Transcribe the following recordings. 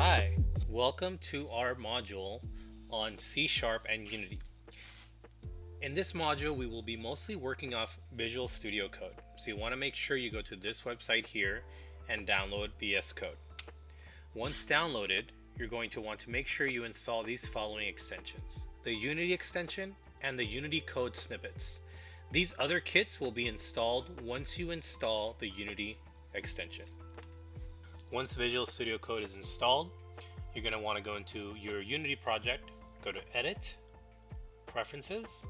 Hi, welcome to our module on C Sharp and Unity. In this module, we will be mostly working off Visual Studio Code. So you want to make sure you go to this website here and download VS Code. Once downloaded, you're going to want to make sure you install these following extensions: the Unity extension and the Unity code snippets. These other kits will be installed once you install the Unity extension. Once Visual Studio Code is installed, you're going to want to go into your Unity project, go to Edit, Preferences,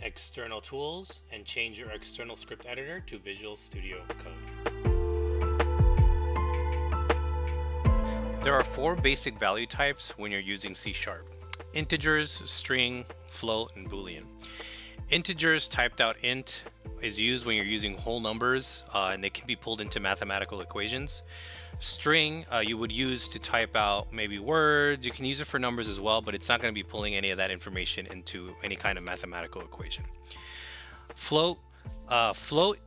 External Tools, and change your external script editor to Visual Studio Code. There are four basic value types when you're using C Sharp: integers, string, float, and boolean. Integers typed out int is used when you're using whole numbers, and they can be pulled into mathematical equations. String you would use to type out maybe words. You can use it for numbers as well, but it's not going to be pulling any of that information into any kind of mathematical equation. Float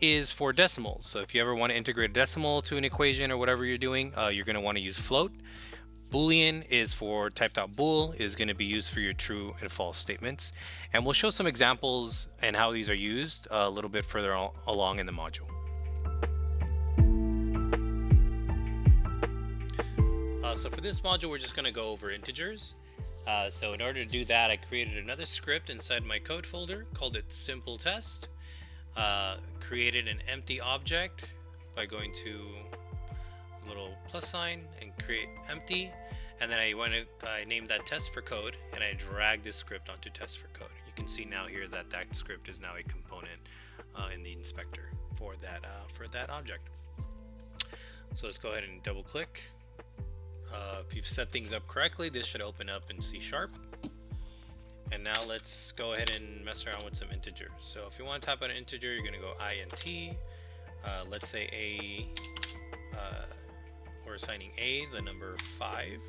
is for decimals. So if you ever want to integrate a decimal to an equation or whatever you're doing, you're going to want to use float. Boolean is for typed out bool, is going to be used for your true and false statements. And we'll show some examples and how these are used a little bit further along in the module. So for this module, we're just going to go over integers. So in order to do that, I created another script inside my code folder, called it simple test. Created an empty object by going to a little plus sign and create empty. And then I named that test for code, and I drag this script onto test for code. You can see now here that that script is now a component in the inspector for that object. So let's go ahead and double click. If you've set things up correctly, this should open up in C Sharp. And now let's go ahead and mess around with some integers. So if you want to type out an integer, you're going to go int. Let's say we're assigning a the number 5.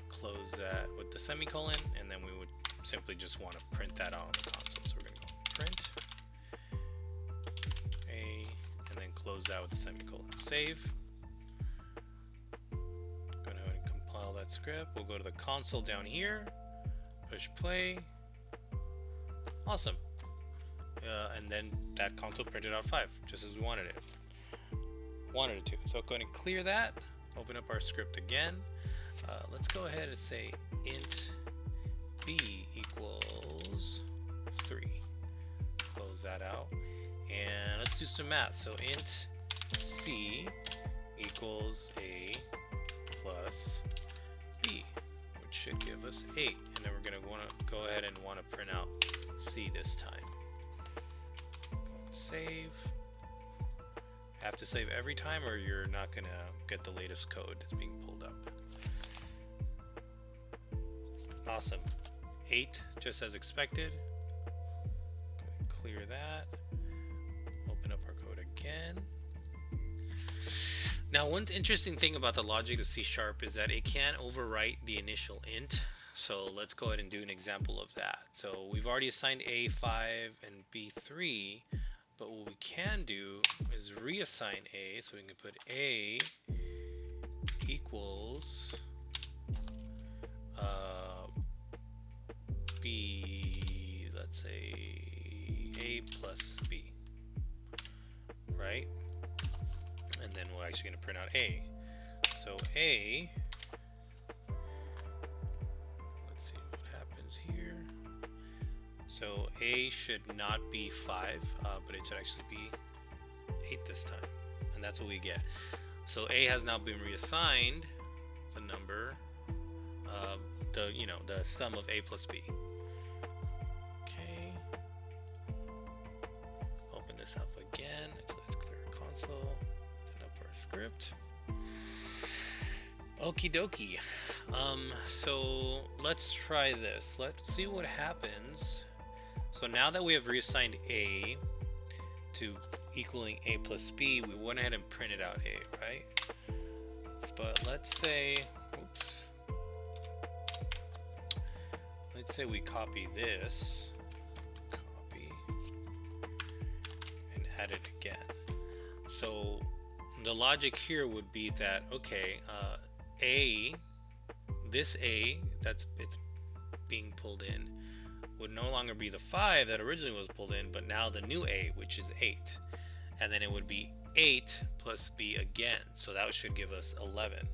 Close that with the semicolon, and then we would simply just want to print that out on the console. So we're going to go print a, and then close that with the semicolon. Save. Go ahead and compile that script. We'll go to the console down here, push play. Awesome. And then that console printed out 5, just as we wanted it to. So go ahead and clear that, open up our script again. Let's go ahead and say int b equals 3. Close that out, and let's do some math. So int c equals a plus b, which should give us 8. And then we're going to want to go ahead and want to print out c this time. Save. Have to save every time, or you're not going to get the latest code that's being pulled up. Awesome. 8, just as expected. Clear that. Open up our code again. Now, one interesting thing about the logic of C Sharp is that it can overwrite the initial int. So let's go ahead and do an example of that. So we've already assigned A 5 and B 3, but what we can do is reassign A. So we can put A equals B, let's say A plus B, right? And then we're actually going to print out A. So A, let's see what happens here. So A should not be 5, but it should actually be 8 this time, and that's what we get. So A has now been reassigned the number, the sum of A plus B. Okay. Open this up again. Let's clear our console. Open up our script. Okie dokie. So let's try this. Let's see what happens. So now that we have reassigned A to equaling A plus B, we went ahead and printed out A, right? But let's say, let's say we copy this, and add it again. So the logic here would be that, okay, A, this A that's it's being pulled in would no longer be the 5 that originally was pulled in, but now the new A, which is 8. And then it would be 8 plus B again. So that should give us 11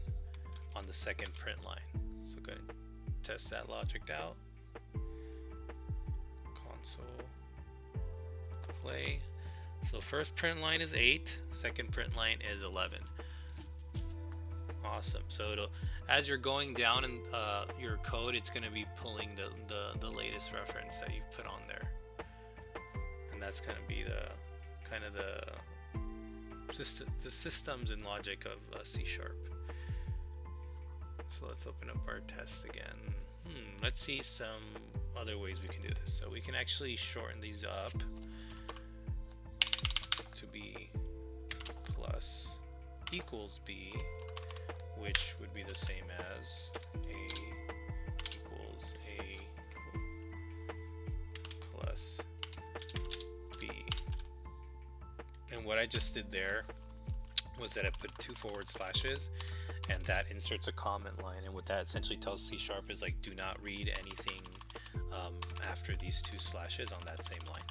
on the second print line. So go ahead and test that logic out. Console, play. So first print line is 8, second print line is 11. Awesome. So it'll, as you're going down in your code, it's going to be pulling the latest reference that you've put on there, and that's going to be the kind of the systems and logic of C#. So let's open up our test again. Let's see some other ways we can do this. So we can actually shorten these up to B plus equals B, which would be the same as A equals A plus B. And what I just did there was that I put 2 forward slashes, and that inserts a comment line. And what that essentially tells C# is like, do not read anything after these 2 slashes on that same line.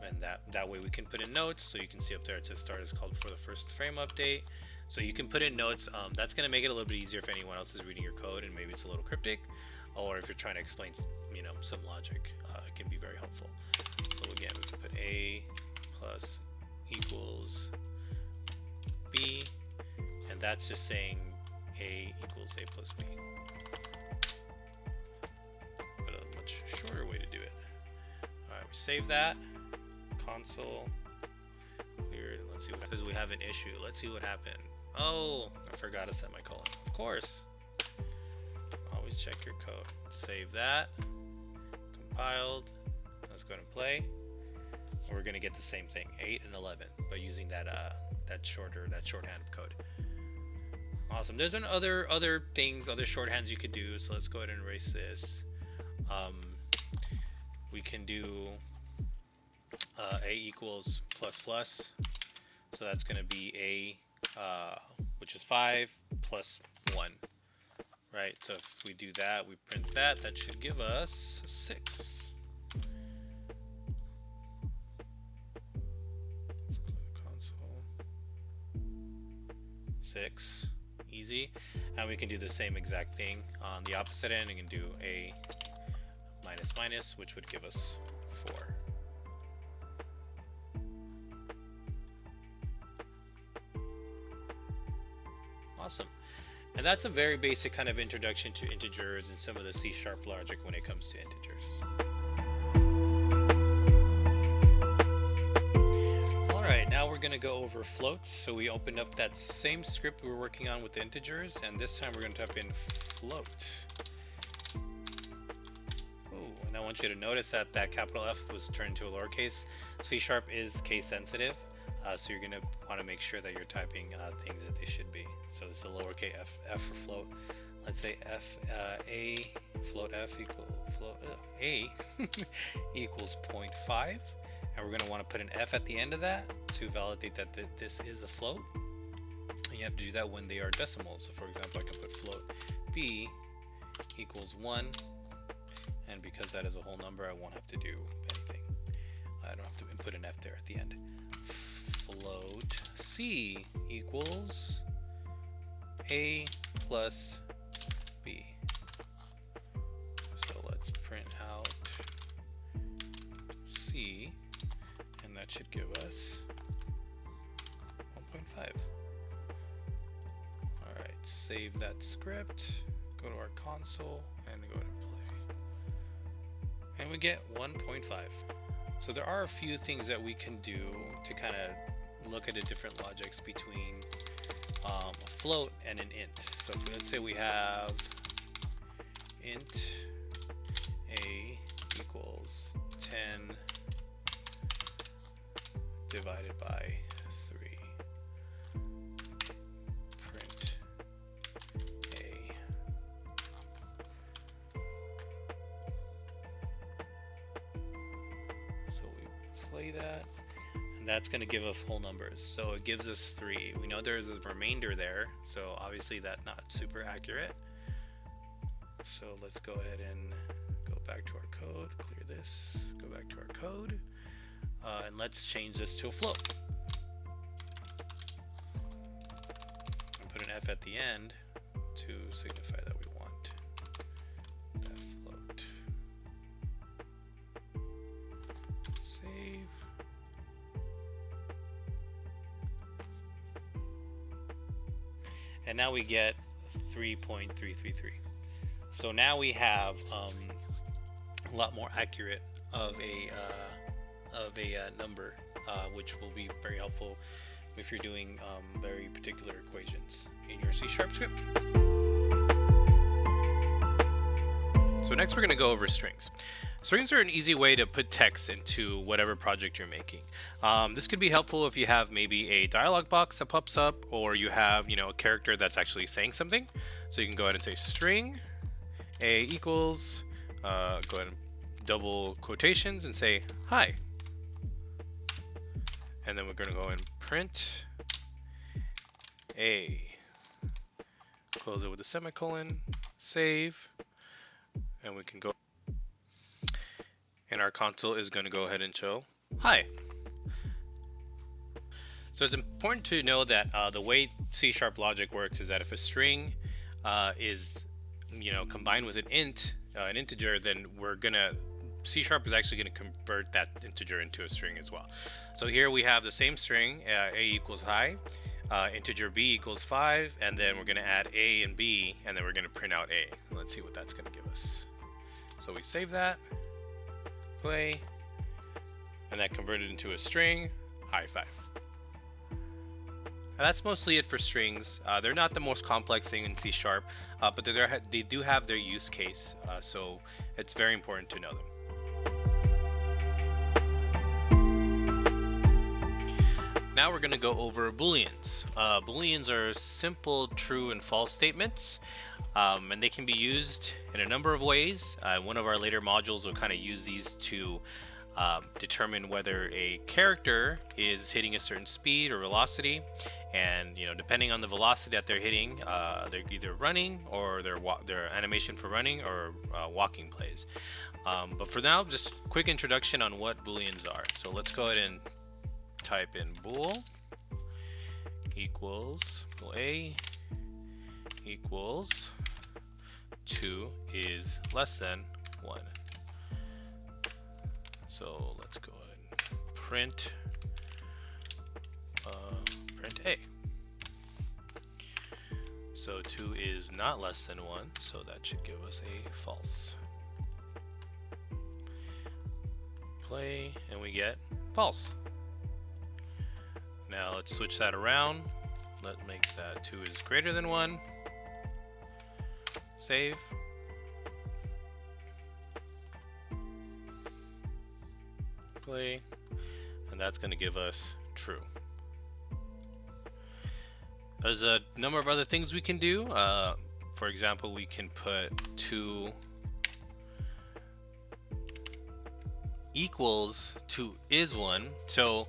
And that way we can put in notes. So you can see up there it says start is called for the first frame update. So you can put in notes. That's going to make it a little bit easier if anyone else is reading your code and maybe it's a little cryptic, or if you're trying to explain, some logic, it can be very helpful. So again, we can put A plus equals B, and that's just saying A equals A plus B. But a much shorter way to do it. All right, we save that. Console cleared. Let's see what happens. We have an issue. Let's see what happened. Oh, I forgot a semicolon. Of course. Always check your code. Save that. Compiled. Let's go ahead and play. We're gonna get the same thing, 8 and 11, but using that shorthand of code. Awesome. There's other things, other shorthands you could do. So let's go ahead and erase this. We can do A equals plus plus. So that's going to be A, which is 5 plus 1, right? So if we do that, we print that, that should give us 6. Console. 6, easy. And we can do the same exact thing on the opposite end. We can do A minus minus, which would give us 4. Awesome. And that's a very basic kind of introduction to integers and some of the C# logic when it comes to integers. Alright, now we're going to go over floats. So we opened up that same script we were working on with the integers, and this time we're going to type in float. And I want you to notice that that capital F was turned to a lowercase. C# is case sensitive. So you're going to want to make sure that you're typing things that they should be. So this is a lowercase f for float. Let's say float f equal a equals 0.5, and we're going to want to put an f at the end of that to validate that this is a float. And you have to do that when they are decimals. So for example, I can put float b equals 1, and because that is a whole number, I won't have to do anything. I don't have to input an f there at the end. Float c equals a plus b. So let's print out c, and that should give us 1.5. Alright, save that script, go to our console, and go ahead and play. And we get 1.5. So there are a few things that we can do to kind of look at the different logics between a float and an int. So if, let's say we have int a equals 10 divided by 3. Print a. So we play that. that's going to give us whole numbers. So it gives us 3. We know there's a remainder there, so obviously that's not super accurate. So let's go ahead and go back to our code, clear this, go back to our code, and let's change this to a float. And put an F at the end to signify that we want that float. Save. And now we get 3.333. So now we have a lot more accurate of a number, which will be very helpful if you're doing very particular equations in your C# script. So next we're going to go over strings. Strings are an easy way to put text into whatever project you're making. This could be helpful if you have maybe a dialog box that pops up, or you have, a character that's actually saying something. So you can go ahead and say string a equals, go ahead and double quotations and say hi. And then we're going to go and print a, close it with a semicolon, save, and we can go, and our console is going to go ahead and show hi. So it's important to know that the way C# logic works is that if a string is combined with an integer, then C# is actually gonna convert that integer into a string as well. So here we have the same string, a equals hi, integer b equals 5, and then we're gonna add a and b, and then we're gonna print out a. Let's see what that's gonna give us. So we save that, play, and that converted into a string, hi 5. And that's mostly it for strings. They're not the most complex thing in C#, but they do have their use case, so it's very important to know them. Now we're going to go over booleans. Booleans are simple true and false statements, and they can be used in a number of ways. One of our later modules will kind of use these to determine whether a character is hitting a certain speed or velocity, and depending on the velocity that they're hitting, they're either running, or their animation for running, or walking plays. But for now, just quick introduction on what booleans are. So let's go ahead and type in bool equals bool a equals 2 is less than 1. So let's go ahead and print a. So 2 is not less than 1, so that should give us a false. Play, and we get false. Now let's switch that around. Let's make that 2 is greater than 1. Save. Play, and that's going to give us true. There's a number of other things we can do. For example, we can put 2 equals 2 is 1. So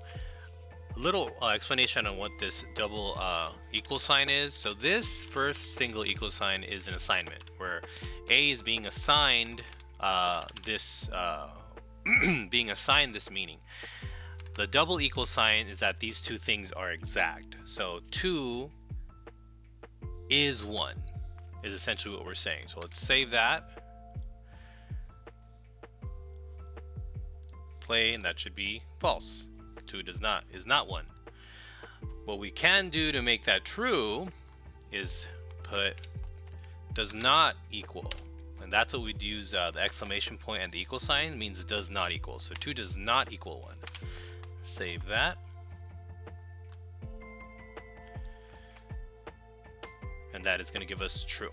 a little explanation on what this double equal sign is. So this first single equal sign is an assignment where a is being assigned this meaning. The double equal sign is that these two things are exact. So 2 is 1 is essentially what we're saying. So let's save that, play, and that should be false. 2 is not 1. What we can do to make that true is put does not equal, and that's what we'd use. The exclamation point and the equal sign means it does not equal. So 2 does not equal 1. Save that, and that is going to give us true.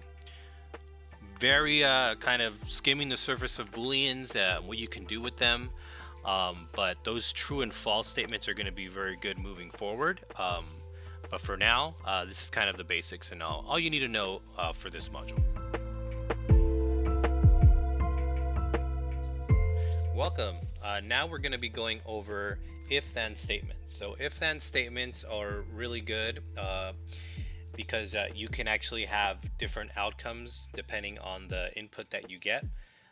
Very kind of skimming the surface of booleans, what you can do with them, but those true and false statements are going to be very good moving forward. But for now, this is kind of the basics and all you need to know for this module. Welcome. Now we're going to be going over if-then statements. So if-then statements are really good because you can actually have different outcomes depending on the input that you get.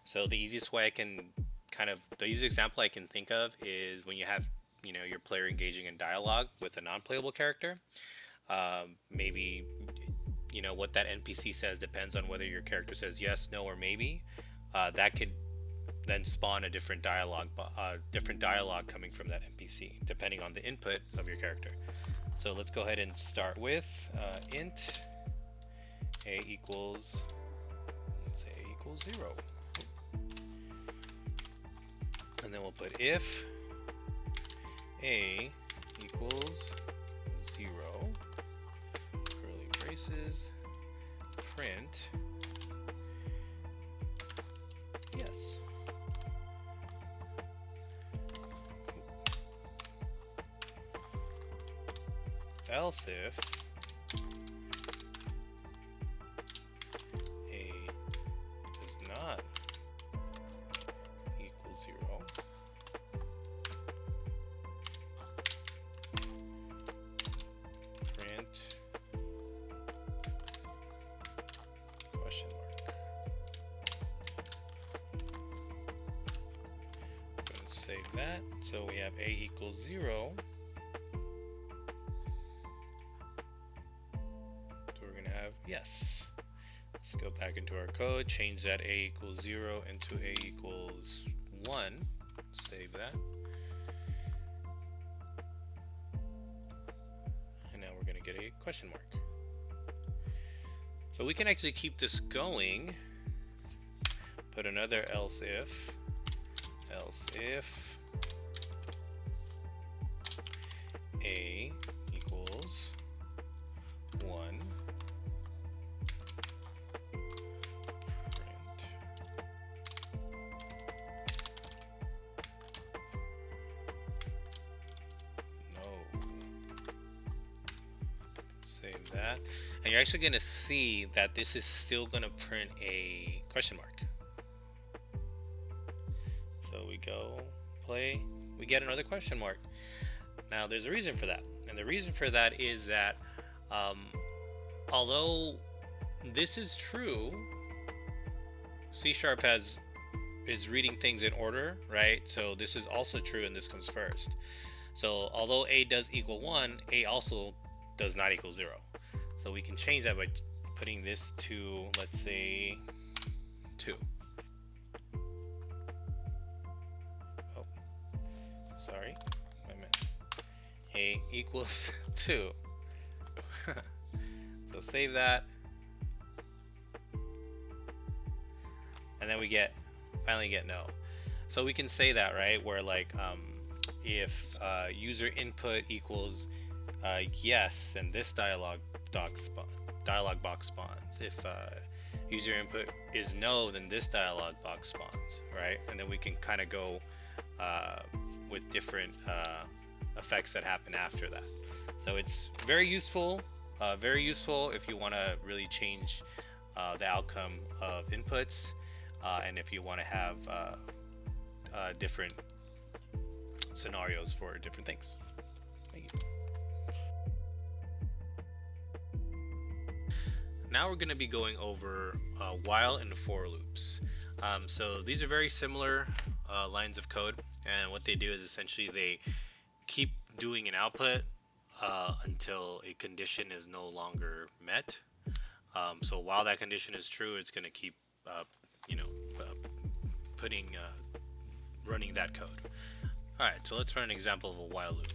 So the easiest way the easiest example I can think of is when you have, your player engaging in dialogue with a non-playable character. Maybe, what that NPC says depends on whether your character says yes, no, or maybe. That could then spawn a different dialogue coming from that NPC, depending on the input of your character. So let's go ahead and start with int a equals, let's say a equals 0. And then we'll put if a equals 0, curly braces, print yes. Else if a does not equal 0, print question mark. I'm going to save that. So we have a equals 0. Yes. Let's go back into our code, change that a equals 0 into a equals 1. Save that. And now we're going to get a question mark. So we can actually keep this going. Put another else if a equals 1. Save that, and you're actually going to see that this is still going to print a question mark. So we go play, we get another question mark. Now there's a reason for that, and the reason for that is that although this is true, C# is reading things in order, right? So this is also true, and this comes first. So although a does equal 1, a also does not equal 0. So we can change that by putting this to, let's say, 2. Oh, sorry, I meant a equals 2. So save that, and then we finally get no. So we can say that, right, where like if user input equals yes, then this dialog box spawns. If user input is no, then this dialog box spawns, right? And then we can kind of go with different effects that happen after that. So it's very useful if you want to really change the outcome of inputs, and if you want to have different scenarios for different things. Thank you. Now we're going to be going over while and for loops. So these are very similar lines of code, and what they do is essentially they keep doing an output until a condition is no longer met. So while that condition is true, it's going to keep running that code. Alright, so let's run an example of a while loop.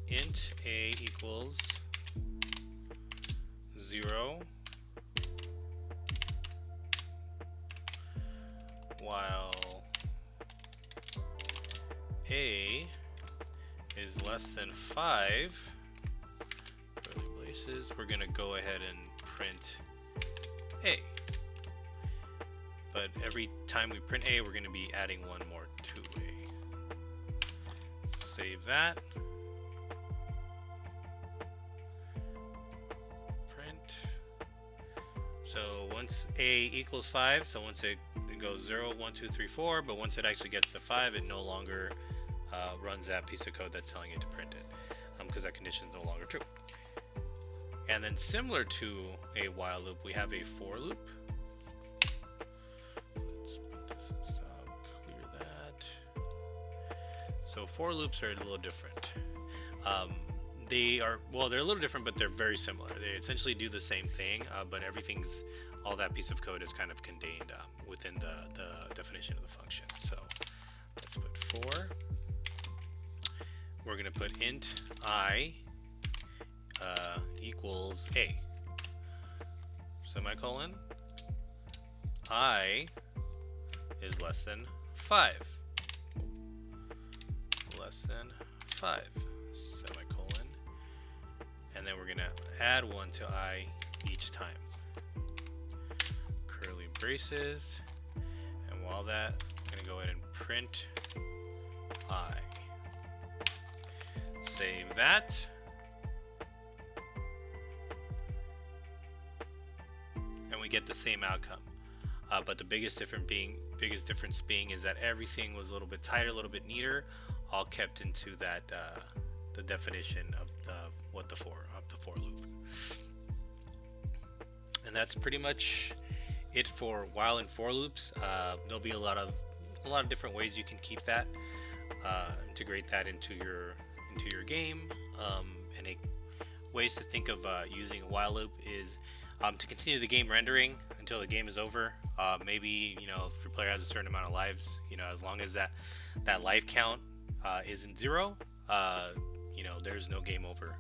Int a equals 0 while a is less than 5, curly braces, we're going to go ahead and print a. But every time we print a, we're going to be adding one more to a. Save that. Print. So once a equals 5, so once it goes 0, 1, 2, 3, 4, but once it actually gets to 5, it no longer runs that piece of code that's telling it to print it, because that condition is no longer true. And then similar to a while loop, we have a for loop. Let's put this and stop, clear that. So for loops are a little different. They're a little different, but they're very similar. They essentially do the same thing, but all that piece of code is kind of contained within the definition of the function. So let's put for. We're going to put int I equals a, semicolon, I is less than 5, semicolon, and then we're going to add 1 to I each time, curly braces, and while that, I'm going to go ahead and print I. Save that. And we get the same outcome. But the biggest difference being is that everything was a little bit tighter, a little bit neater, all kept into that the definition of the for loop. And that's pretty much it for while and for loops. There'll be a lot of different ways you can keep that, integrate that into your game. And ways to think of using a while loop is to continue the game rendering until the game is over. Maybe if your player has a certain amount of lives, as long as that life count isn't 0, there's no game over.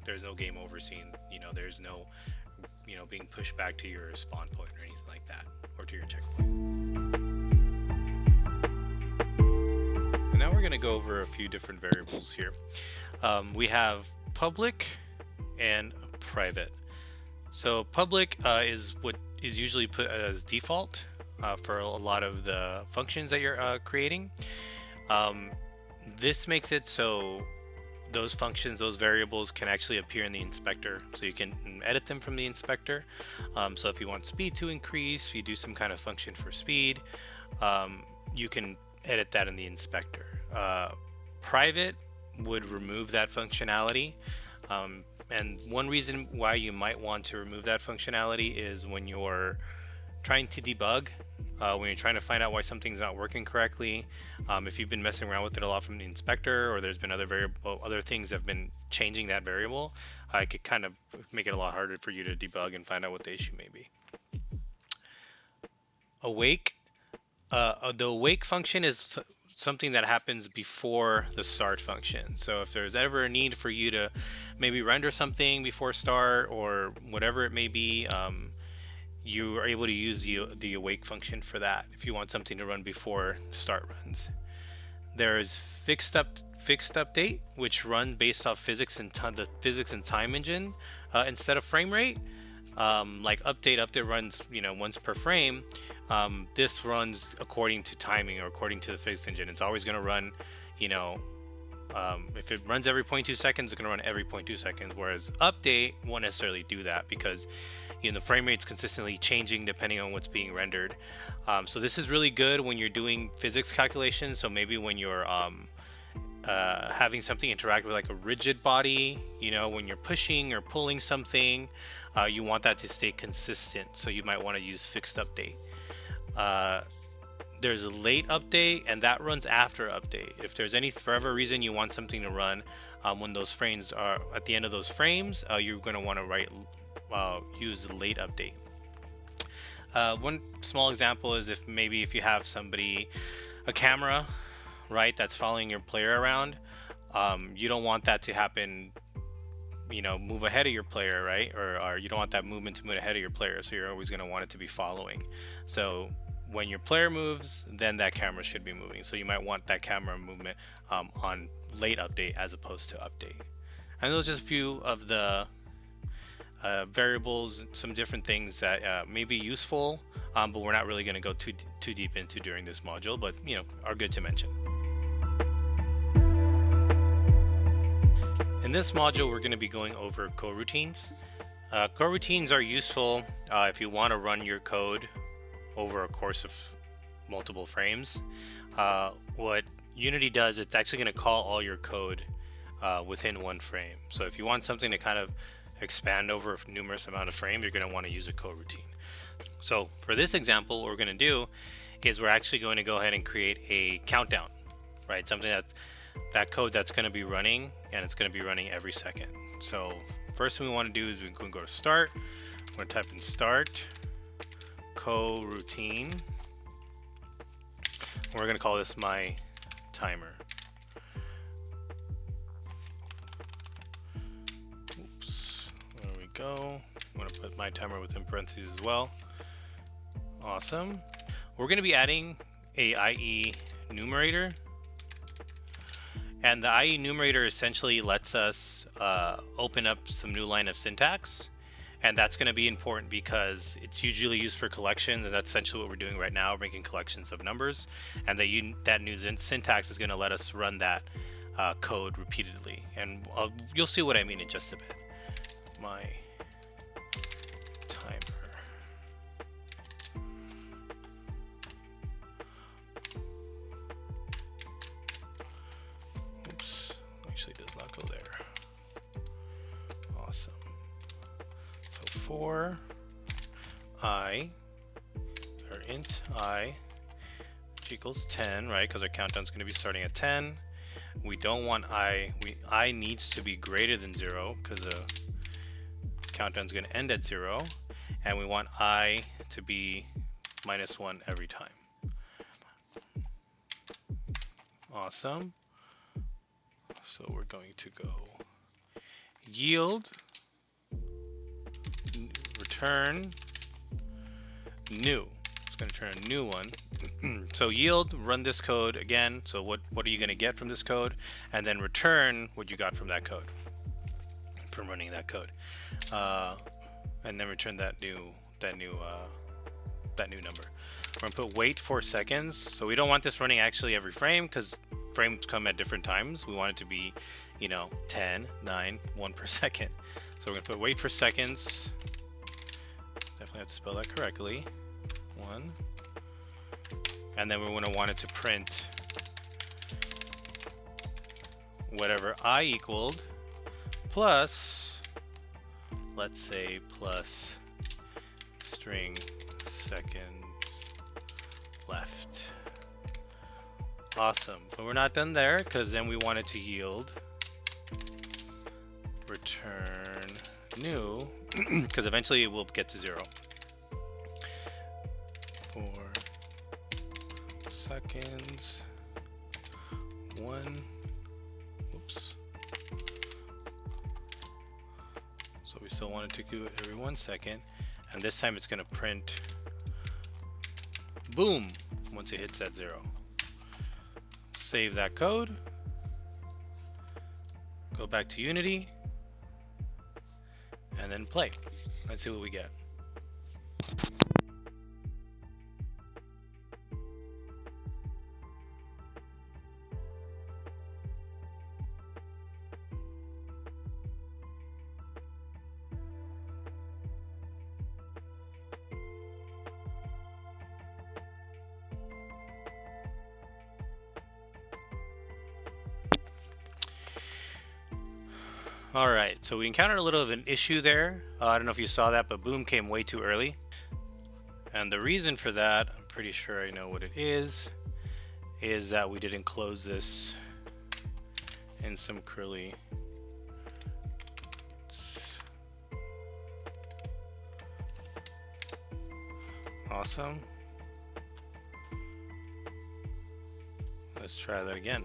There's no game over scene. There's no being pushed back to your spawn point or anything like that, or to your checkpoint. And now we're going to go over a few different variables here. We have public and private. So public is what is usually put as default for a lot of the functions that you're creating. This makes it so those functions, those variables can actually appear in the inspector, so you can edit them from the inspector. So if you want speed to increase, if you do some kind of function for speed, you can edit that in the inspector. Private would remove that functionality, and one reason why you might want to remove that functionality is when you're trying to debug, when you're trying to find out why something's not working correctly. If you've been messing around with it a lot from the inspector, or there's been other things that have been changing that variable, it could kind of make it a lot harder for you to debug and find out what the issue may be. Awake. The awake function is something that happens before the start function. So if there's ever a need for you to maybe render something before start or whatever it may be, you are able to use the awake function for that if you want something to run before start runs. There's fixed update, which run based off physics and the physics and time engine instead of frame rate. Like update runs once per frame. This runs according to timing or according to the physics engine. It's always going to run, if it runs every 0.2 seconds, it's going to run every 0.2 seconds, whereas update won't necessarily do that because the frame rate's consistently changing depending on what's being rendered. So this is really good when you're doing physics calculations. So maybe when you're having something interact with like a rigid body, when you're pushing or pulling something, you want that to stay consistent. So you might want to use fixed update. There's a late update, and that runs after update. If there's any forever reason you want something to run when those frames are at the end of those frames, you're going to want to use the late update. One small example is if you have a camera, right, that's following your player around, you don't want that to happen, move ahead of your player, right? Or you don't want that movement to move ahead of your player, so you're always going to want it to be following. So when your player moves, then that camera should be moving. So you might want that camera movement on late update as opposed to update. And those are just a few of the variables, some different things that may be useful, but we're not really going to go too deep into during this module, but are good to mention. In this module, we're going to be going over coroutines. Coroutines are useful if you want to run your code over a course of multiple frames. What Unity does, it's actually going to call all your code within one frame. So if you want something to kind of expand over a numerous amount of frames, you're going to want to use a coroutine. So for this example, what we're going to do is we're actually going to go ahead and create a countdown, right? Something that code that's going to be running, and it's going to be running every second. So first thing we want to do is we can go to start. We're going to type in start coroutine. We're going to call this my timer. Oops, there we go. I'm going to put my timer within parentheses as well. Awesome. We're going to be adding a IE numerator, and the IE numerator essentially lets us open up some new line of syntax, and that's going to be important because it's usually used for collections, and that's essentially what we're doing right now. We're making collections of numbers, and that new syntax is going to let us run that code repeatedly, and you'll see what I mean in just a bit. My timer. Oops, actually does not go there. Awesome. So for I, or int I, which equals 10, right? Because our countdown is going to be starting at 10. We don't want I needs to be greater than 0 because the countdown is going to end at 0, and we want I to be -1 every time. Awesome. So we're going to go yield return new. It's going to turn a new one. So yield, run this code again. So what are you going to get from this code, and then return what you got from that code, from running that code, and then return that new number. We're gonna put wait 4 seconds. So we don't want this running actually every frame because frames come at different times. We want it to be, 10, 9, 1 per second. So we're gonna put wait for seconds. Definitely have to spell that correctly. 1. And then we're going to want it to print whatever I equaled plus, let's say, plus string seconds left. Awesome. But we're not done there, because then we want it to yield return new, because eventually it will get to 0. 4 seconds, 1. Oops. So we still want it to do it every 1 second, and this time it's going to print boom once it hits that 0. Save that code, go back to Unity, and then play. Let's see what we get. Alright, so we encountered a little of an issue there. I don't know if you saw that, but boom came way too early. And the reason for that, I'm pretty sure I know what it is that we didn't close this in some curly. Awesome. Let's try that again.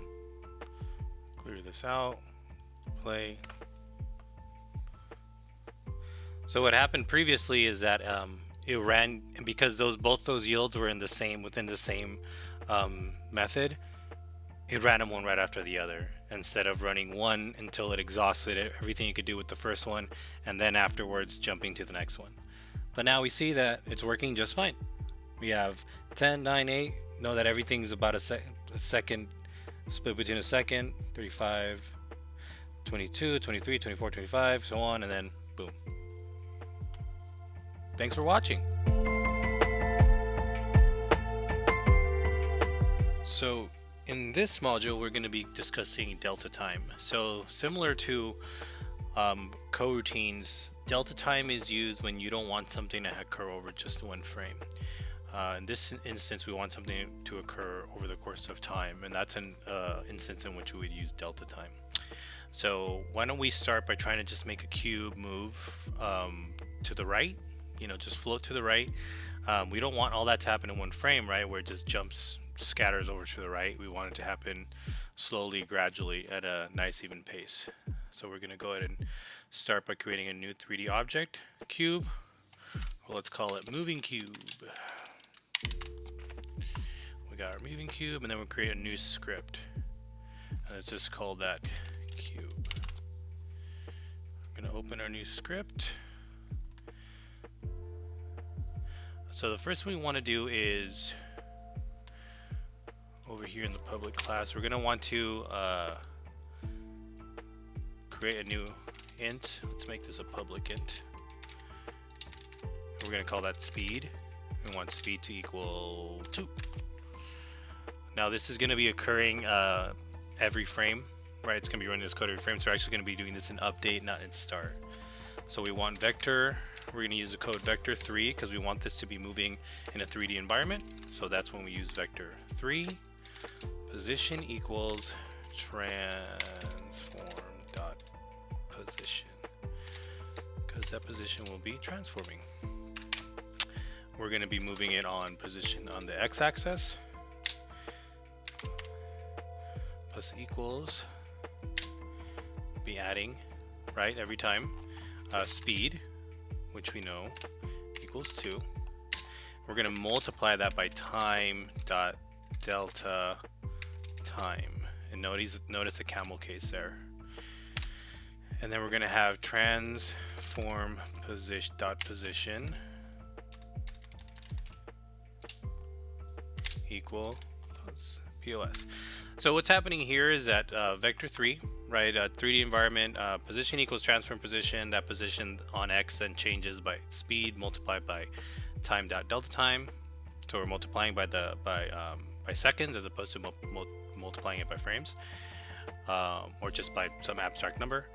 Clear this out, play. So what happened previously is that it ran, because both those yields were within the same method. It ran them one right after the other, instead of running one until it exhausted everything you could do with the first one, and then afterwards jumping to the next one. But now we see that it's working just fine. We have 10, 9, 8. Know that everything's about a second split between a second, 35, 22, 23, 24, 25, so on, and then boom. Thanks for watching. So in this module, we're going to be discussing delta time. So similar to coroutines, delta time is used when you don't want something to occur over just one frame. In this instance, we want something to occur over the course of time, and that's an instance in which we would use delta time. So why don't we start by trying to just make a cube move to the right, just float to the right. We don't want all that to happen in one frame, right, where it just scatters over to the right. We want it to happen slowly, gradually, at a nice even pace. So we're going to go ahead and start by creating a new 3D object, cube. Well, let's call it moving cube. We got our moving cube, and then we'll create a new script. And let's just call that cube. I'm going to open our new script. So the first thing we want to do is over here in the public class, we're going to want to create a new int. Let's make this a public int. We're going to call that speed. We want speed to equal 2. Now this is going to be occurring every frame, right? It's going to be running this code every frame, so we're actually going to be doing this in update, not in start. So we want vector. We're going to use the code vector3 because we want this to be moving in a 3D environment. So that's when we use vector3. Position equals transform dot position, because that position will be transforming. We're going to be moving it on position on the x-axis. Plus equals, be adding, right, every time. Speed, which we know equals 2. We're going to multiply that by time dot delta time, and notice a camel case there. And then we're going to have transform position dot position equal POS. So what's happening here is that vector3, right, 3D environment, position equals transform position. That position on x then changes by speed multiplied by time dot delta time. So we're multiplying by seconds as opposed to multiplying it by frames, or just by some abstract number.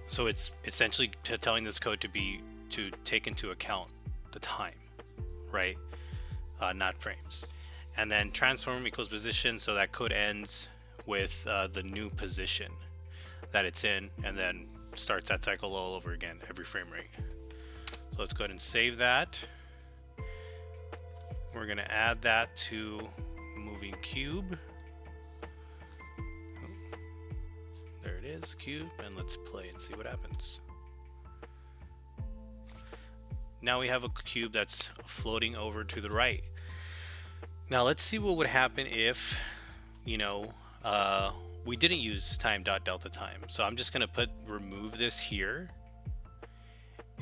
So it's essentially telling this code to take into account the time, right, not frames. And then transform equals position, so that code ends with the new position that it's in, and then starts that cycle all over again every frame rate. So let's go ahead and save that. We're going to add that to moving cube. There it is, cube, and let's play and see what happens. Now we have a cube that's floating over to the right. Now let's see what would happen if, we didn't use time.delta time. So I'm just going to remove this here,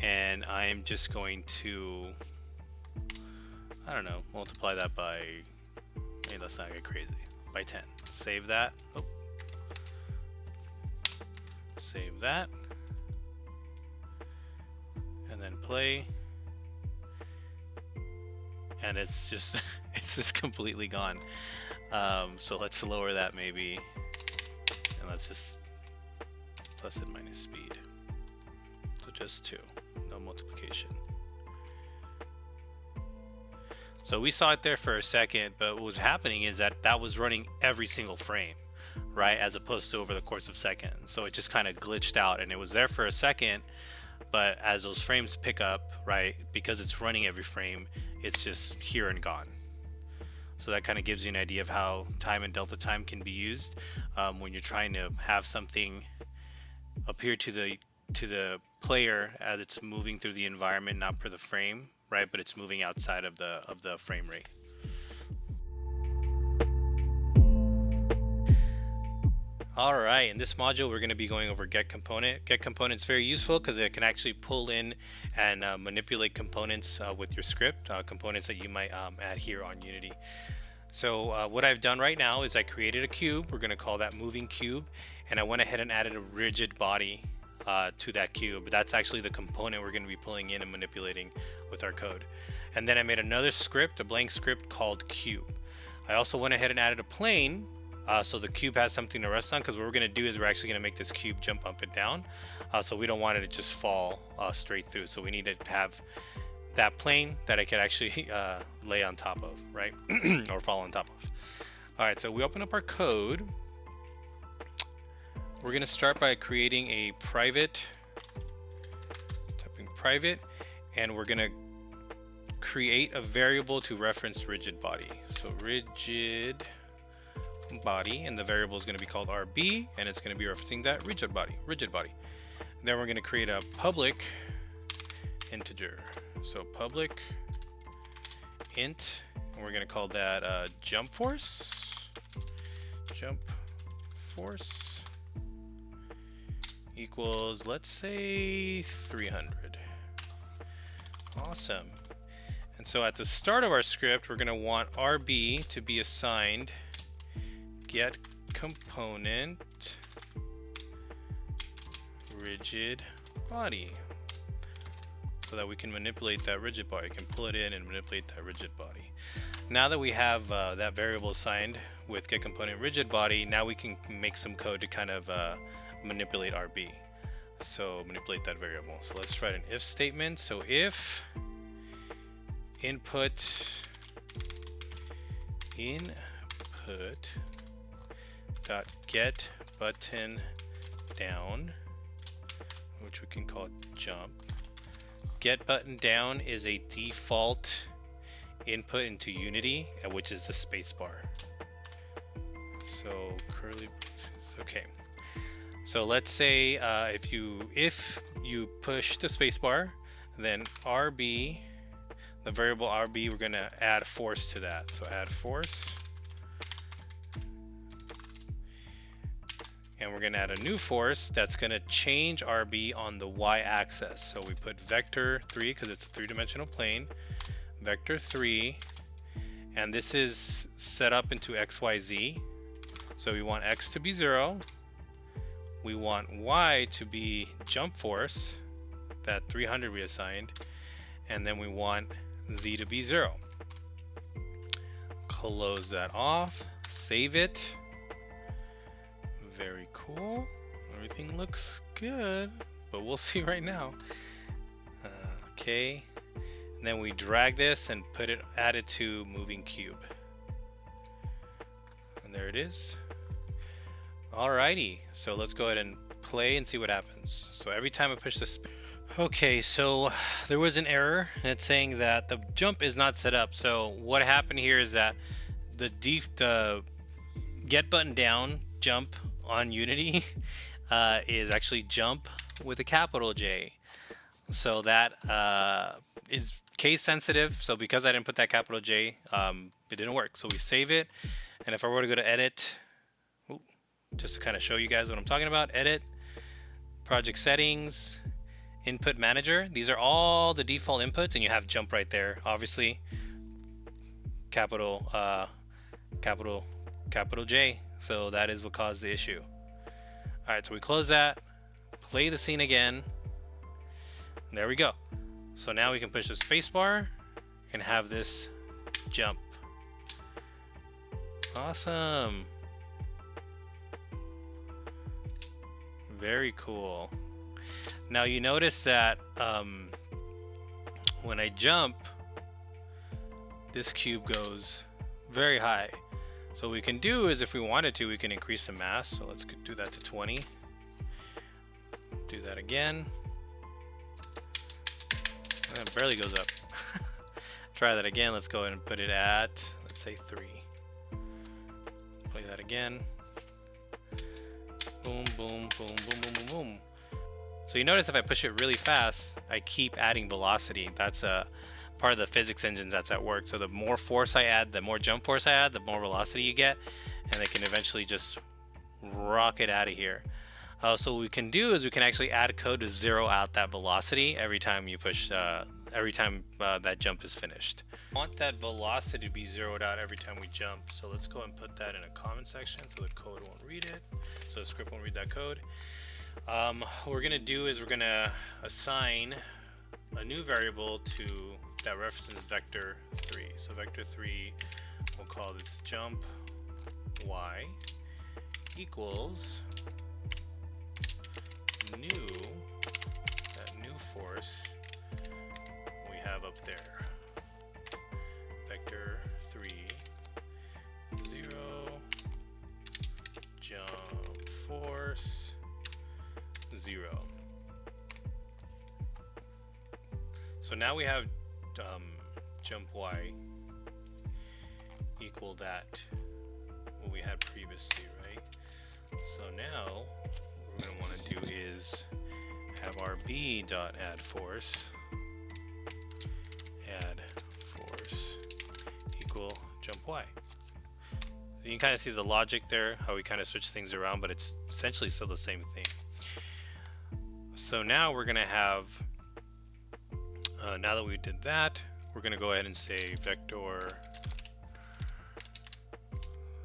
and I'm just going to, I don't know, multiply that by, let's not get crazy, by 10. Save that. Oh. Save that. And then play. And it's just it's just completely gone. So let's lower that maybe, and let's just plus and minus speed. So just 2, no multiplication. So we saw it there for a second, but what was happening is that was running every single frame, right, as opposed to over the course of seconds. So it just kind of glitched out, and it was there for a second, but as those frames pick up, right, because it's running every frame, it's just here and gone. So that kind of gives you an idea of how time and delta time can be used when you're trying to have something appear to the player as it's moving through the environment, not per the frame, right, but it's moving outside of the frame rate. Alright, in this module we're going to be going over get component. Get component is very useful because it can actually pull in and manipulate components with your script, components that you might add here on Unity. So what I've done right now is I created a cube. We're going to call that moving cube, and I went ahead and added a rigid body to that cube. That's actually the component we're going to be pulling in and manipulating with our code. And then I made another script, a blank script called cube. I also went ahead and added a plane, so the cube has something to rest on, because what we're going to do is we're actually going to make this cube jump up and down. So we don't want it to just fall straight through. So we need to have that plane that I could actually lay on top of, right? Or fall on top of. All right, so we open up our code. We're going to start by creating a private, typing private, and we're going to create a variable to reference rigid body. So rigid body, and the variable is going to be called RB, and it's going to be referencing that rigid body. Then we're going to create a public integer. So public int, and we're going to call that jump force. Jump force equals, let's say, 300. Awesome. And so at the start of our script, we're going to want RB to be assigned get component rigid body, so that we can manipulate that rigid body. We can pull it in and manipulate that rigid body. Now that we have that variable assigned with get component rigid body, now we can make some code to kind of manipulate RB. So manipulate that variable. So let's write an if statement. So if input dot get button down, which we can call jump. Get button down is a default input into Unity, which is the spacebar. So curly braces. Okay. So let's say if you push the spacebar, then RB, the variable RB, we're going to add force to that. So add force. And we're going to add a new force that's going to change RB on the y-axis. So we put vector 3 because it's a three-dimensional plane. Vector 3. And this is set up into XYZ. So we want X to be 0. We want Y to be jump force, that 300 we assigned. And then we want Z to be 0. Close that off. Save it. Very cool. Everything looks good, but we'll see right now. Okay. And then we drag this and add it to moving cube. And there it is. Alrighty, so let's go ahead and play and see what happens. So every time I push this. Okay, so there was an error, and it's saying that the jump is not set up. So what happened here is that the get button down jump on Unity is actually jump with a capital J. So that is case sensitive. So because I didn't put that capital J, it didn't work. So we save it, and if I were to go to edit, just to kind of show you guys what I'm talking about, edit, project settings, input manager. These are all the default inputs, and you have jump right there. Obviously, capital J. So that is what caused the issue. All right, so we close that, play the scene again. There we go. So now we can push the spacebar and have this jump. Awesome. Very cool. Now you notice that when I jump, this cube goes very high. So what we can do is, if we wanted to, we can increase the mass. So let's do that to 20. Do that again. And it barely goes up. Try that again. Let's go ahead and put it at, let's say 3. Play that again. Boom, boom, boom, boom, boom, boom, boom. So you notice if I push it really fast, I keep adding velocity. That's a part of the physics engines that's at work. So the more force I add, the more jump force I add, the more velocity you get, and they can eventually just rocket out of here. So what we can do is we can actually add code to zero out that velocity every time you push, every time that jump is finished. I want that velocity to be zeroed out every time we jump. So let's go and put that in a comment section so the code won't read it. So the script won't read that code. What we're gonna do is we're gonna assign a new variable to that references vector 3. So vector 3, we'll call this jump y equals that new force we have up there. Vector 3, 0, jump force 0. So now we have jump y equal that what we had previously, right? So now what we're going to want to do is have our b.addForce equal jump y. You can kind of see the logic there, how we kind of switch things around, but it's essentially still the same thing. So now we're going to have, now that we did that, we're going to go ahead and say vector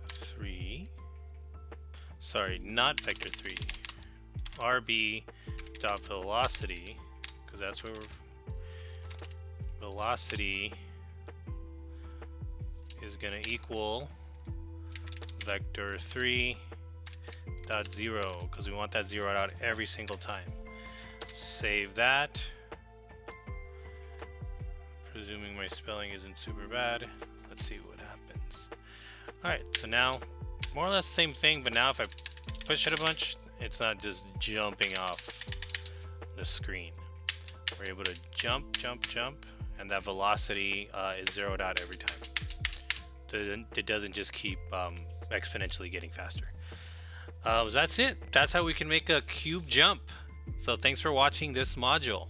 3, sorry, not vector 3, rb.velocity, because that's where velocity is going to equal vector 3 dot 0, because we want that zeroed out every single time. Save that. Presuming my spelling isn't super bad. Let's see what happens. Alright, so now more or less same thing, but now if I push it a bunch, it's not just jumping off the screen. We're able to jump, and that velocity is zeroed out every time. It doesn't just keep exponentially getting faster. So that's it. That's how we can make a cube jump. So thanks for watching this module.